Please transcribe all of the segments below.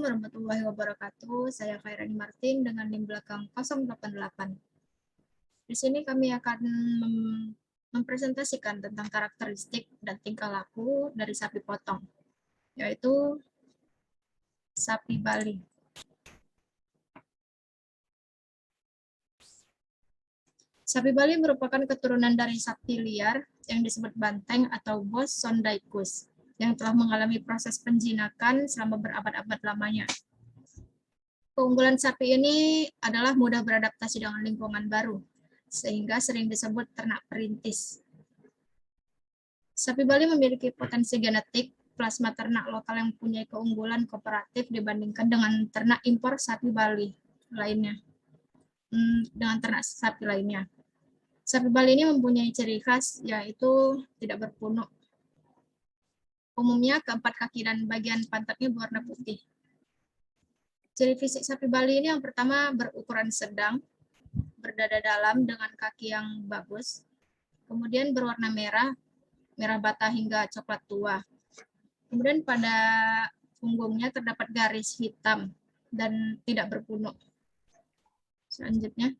warahmatullahi wabarakatuh. Saya Khairani Martin dengan NIM belakang 088. Di sini kami akan mempresentasikan tentang karakteristik dan tingkah laku dari sapi potong, yaitu sapi Bali. Sapi Bali merupakan keturunan dari sapi liar yang disebut banteng atau Bos Sondaikus, yang telah mengalami proses penjinakan selama berabad-abad lamanya. Keunggulan sapi ini adalah mudah beradaptasi dengan lingkungan baru, sehingga sering disebut ternak perintis. Sapi Bali memiliki potensi genetik plasma ternak lokal yang mempunyai keunggulan komparatif dibandingkan dengan ternak impor sapi Bali lainnya. Sapi Bali ini mempunyai ciri khas yaitu tidak berpunuk. Umumnya keempat kaki dan bagian pantatnya berwarna putih. Ciri fisik sapi Bali ini yang pertama berukuran sedang, berdada dalam dengan kaki yang bagus, kemudian berwarna merah bata hingga coklat tua. Kemudian pada punggungnya terdapat garis hitam dan tidak berpunuk. Selanjutnya.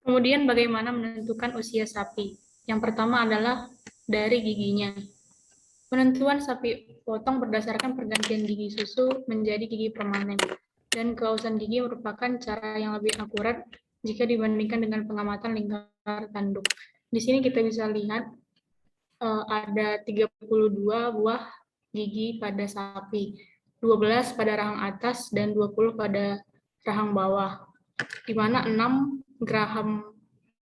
Kemudian bagaimana menentukan usia sapi? Yang pertama adalah dari giginya. Penentuan sapi potong berdasarkan pergantian gigi susu menjadi gigi permanen, dan kausan gigi merupakan cara yang lebih akurat jika dibandingkan dengan pengamatan lingkar tanduk. Di sini kita bisa lihat ada 32 buah gigi pada sapi, 12 pada rahang atas dan 20 pada rahang bawah, di mana 6 geraham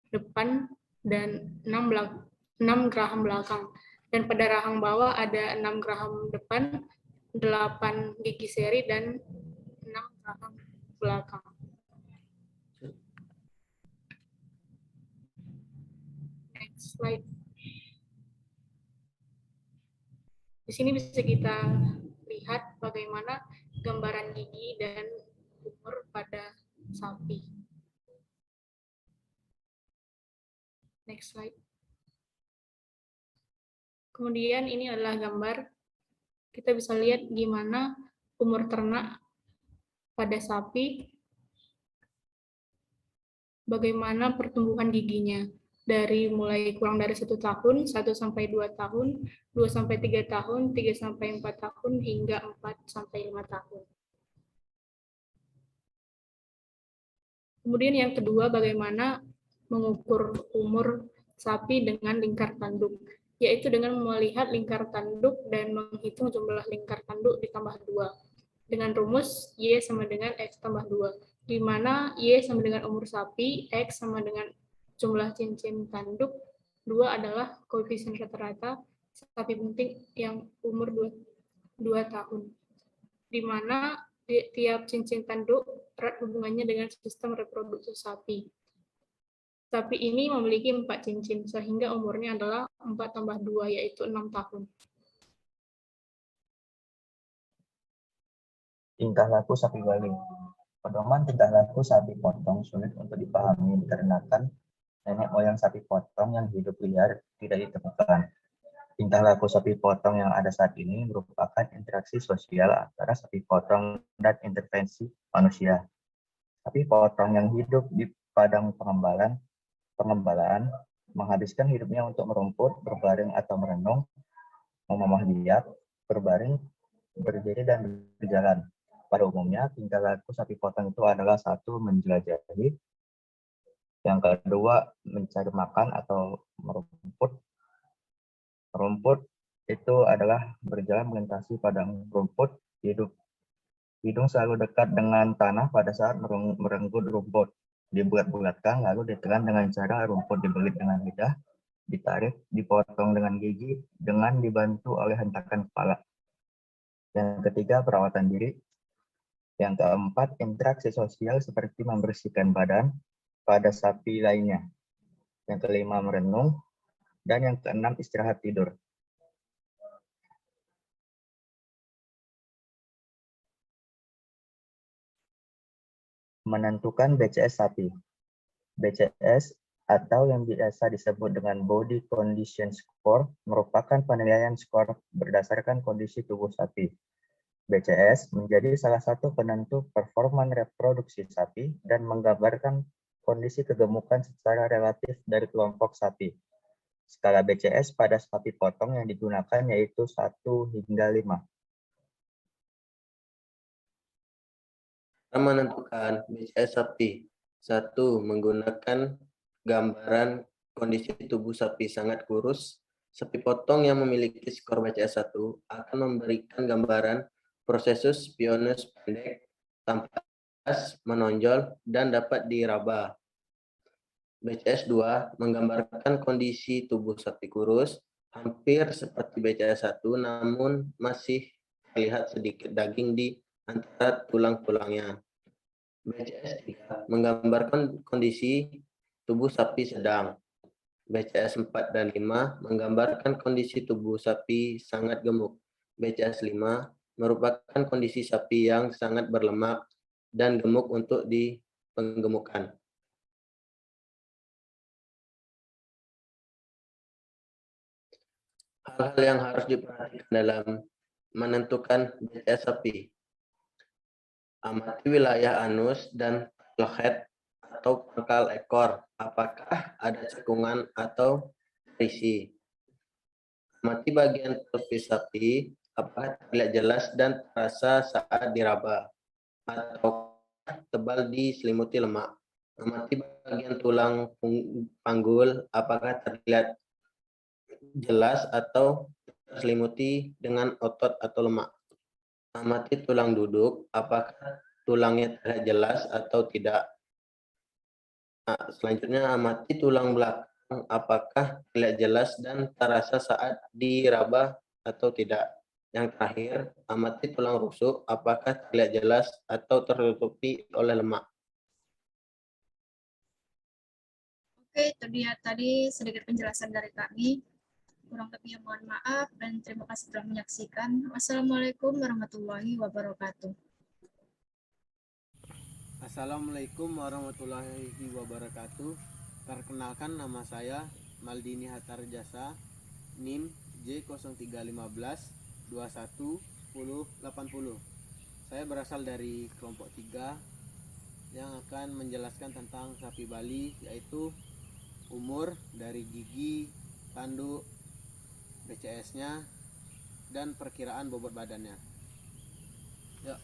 depan dan 6 geraham belakang. Dan pada rahang bawah ada 6 geraham depan, 8 gigi seri, dan 6 geraham belakang. Next slide. Di sini bisa kita lihat bagaimana gambaran gigi dan umur pada sapi. Next slide. Kemudian ini adalah gambar, kita bisa lihat gimana umur ternak pada sapi, bagaimana pertumbuhan giginya, dari mulai kurang dari 1 tahun, 1 sampai 2 tahun, 2 sampai 3 tahun, 3 sampai 4 tahun, hingga 4 sampai 5 tahun. Kemudian yang kedua, bagaimana mengukur umur sapi dengan lingkar tanduk, yaitu dengan melihat lingkar tanduk dan menghitung jumlah lingkar tanduk ditambah 2. Dengan rumus Y sama dengan X tambah 2, di mana Y sama dengan umur sapi, X sama dengan jumlah cincin tanduk, 2 adalah koefisien rata-rata sapi bunting yang umur 2 tahun, di mana tiap cincin tanduk erat hubungannya dengan sistem reproduksi sapi. Sapi ini memiliki 4 cincin, sehingga umurnya adalah 4 tambah 2, yaitu 6 tahun. Tingkah laku sapi Bali. Pedoman tingkah laku sapi potong sulit untuk dipahami dikarenakan nenek moyang sapi potong yang hidup liar tidak ditemukan. Tingkah laku sapi potong yang ada saat ini merupakan interaksi sosial antara sapi potong dan intervensi manusia. Sapi potong yang hidup di padang pengembalaan menghabiskan hidupnya untuk merumput, berbaring atau merenung, memamah biak, berbaring, berdiri, dan berjalan. Pada umumnya, tingkah laku sapi potong itu adalah 1. Menjelajahi, yang kedua mencari makan atau merumput. Merumput itu adalah berjalan melintasi padang rumput, hidung selalu dekat dengan tanah pada saat merenggut rumput. Dibulat-bulatkan lalu ditelan dengan cara rumput dibelit dengan lidah, ditarik, dipotong dengan gigi dengan dibantu oleh hentakan kepala. Yang ketiga, perawatan diri. Yang keempat, interaksi sosial seperti membersihkan badan pada sapi lainnya. Yang kelima, merenung. Dan yang keenam, istirahat tidur. Menentukan BCS sapi. BCS atau yang biasa disebut dengan Body Condition Score merupakan penilaian skor berdasarkan kondisi tubuh sapi. BCS menjadi salah satu penentu performa reproduksi sapi dan menggambarkan kondisi kegemukan secara relatif dari kelompok sapi. Skala BCS pada sapi potong yang digunakan yaitu 1 hingga 5. Cara menentukan BCS sapi. 1. Menggunakan gambaran kondisi tubuh sapi sangat kurus. Sapi potong yang memiliki skor BCS 1 akan memberikan gambaran prosesus pionus pendek, tampak menonjol, dan dapat diraba. BCS 2 menggambarkan kondisi tubuh sapi kurus, hampir seperti BCS 1, namun masih terlihat sedikit daging di antara tulang-tulangnya. BCS 3 menggambarkan kondisi tubuh sapi sedang. BCS 4 dan 5 menggambarkan kondisi tubuh sapi sangat gemuk. BCS 5 merupakan kondisi sapi yang sangat berlemak dan gemuk untuk di penggemukan. Hal-hal yang harus diperhatikan dalam menentukan BCS sapi. Amati wilayah anus dan lohet atau pangkal ekor. Apakah ada cekungan atau berisi? Amati bagian pelvis sapi, apakah terlihat jelas dan terasa saat diraba, atau tebal diselimuti lemak. Amati bagian tulang panggul, apakah terlihat jelas atau terselimuti dengan otot atau lemak. Amati tulang duduk, apakah tulangnya terlihat jelas atau tidak. Selanjutnya, amati tulang belakang, apakah terlihat jelas dan terasa saat diraba atau tidak. Yang terakhir, amati tulang rusuk, apakah terlihat jelas atau tertutupi oleh lemak. Oke, itu dia tadi sedikit penjelasan dari kami. Kurang lebihnya mohon maaf dan terima kasih telah menyaksikan. Wassalamualaikum warahmatullahi wabarakatuh. Assalamualaikum warahmatullahi wabarakatuh. Perkenalkan, nama saya Maldini Hatarjasa, NIM J0315 21 10 80. Saya berasal dari kelompok 3 yang akan menjelaskan tentang sapi Bali, yaitu umur, dari gigi, tanduk, BCS-nya, dan perkiraan bobot badannya. Ya.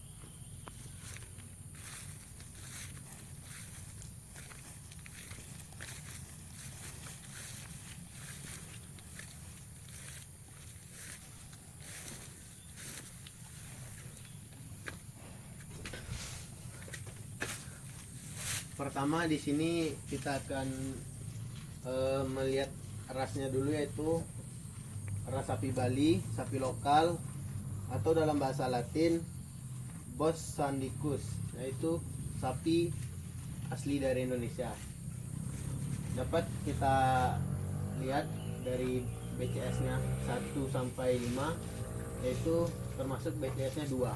Pertama di sini kita akan melihat rasnya dulu, yaitu ras sapi Bali, sapi lokal, atau dalam bahasa Latin Bos Sandicus, yaitu sapi asli dari Indonesia. Dapat kita lihat dari BCS-nya 1 sampai 5, yaitu termasuk BCS-nya 2.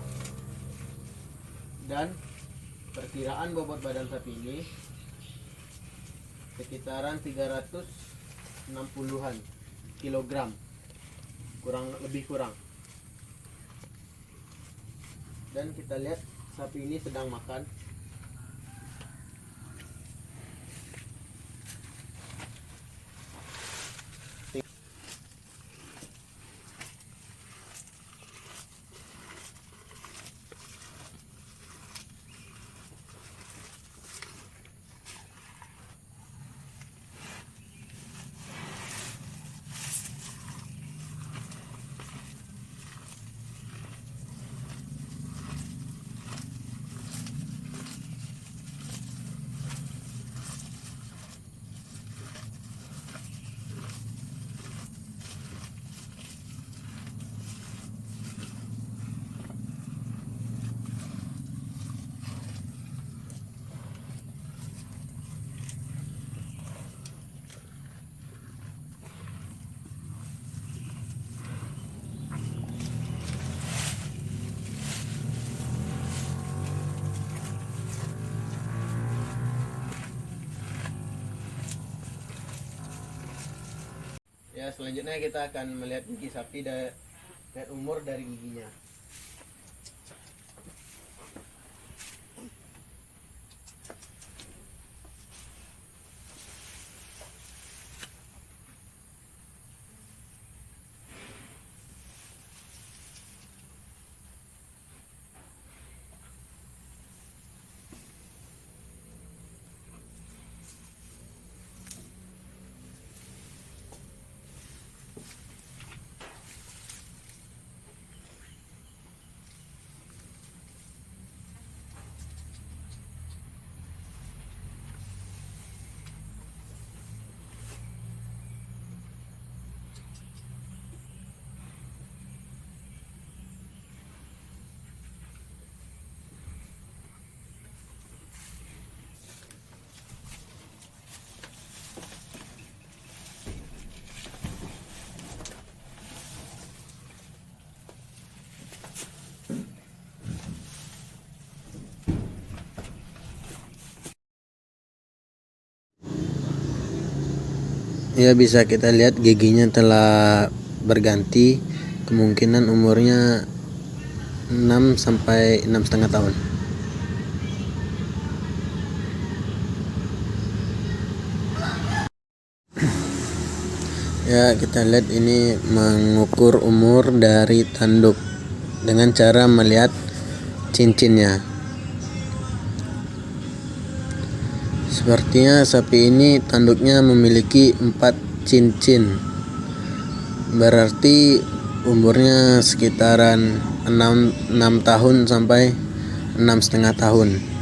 Dan perkiraan bobot badan sapi ini sekitaran 360-an kilogram, lebih kurang. Dan kita lihat sapi ini sedang makan. Ya, selanjutnya kita akan melihat gigi sapi dan umur dari giginya. Ya, bisa kita lihat giginya telah berganti, kemungkinan umurnya 6 sampai 6,5 tahun. Ya, kita lihat ini mengukur umur dari tanduk dengan cara melihat cincinnya. Sepertinya sapi ini tanduknya memiliki 4 cincin. Berarti umurnya sekitaran 6 tahun sampai 6,5 tahun.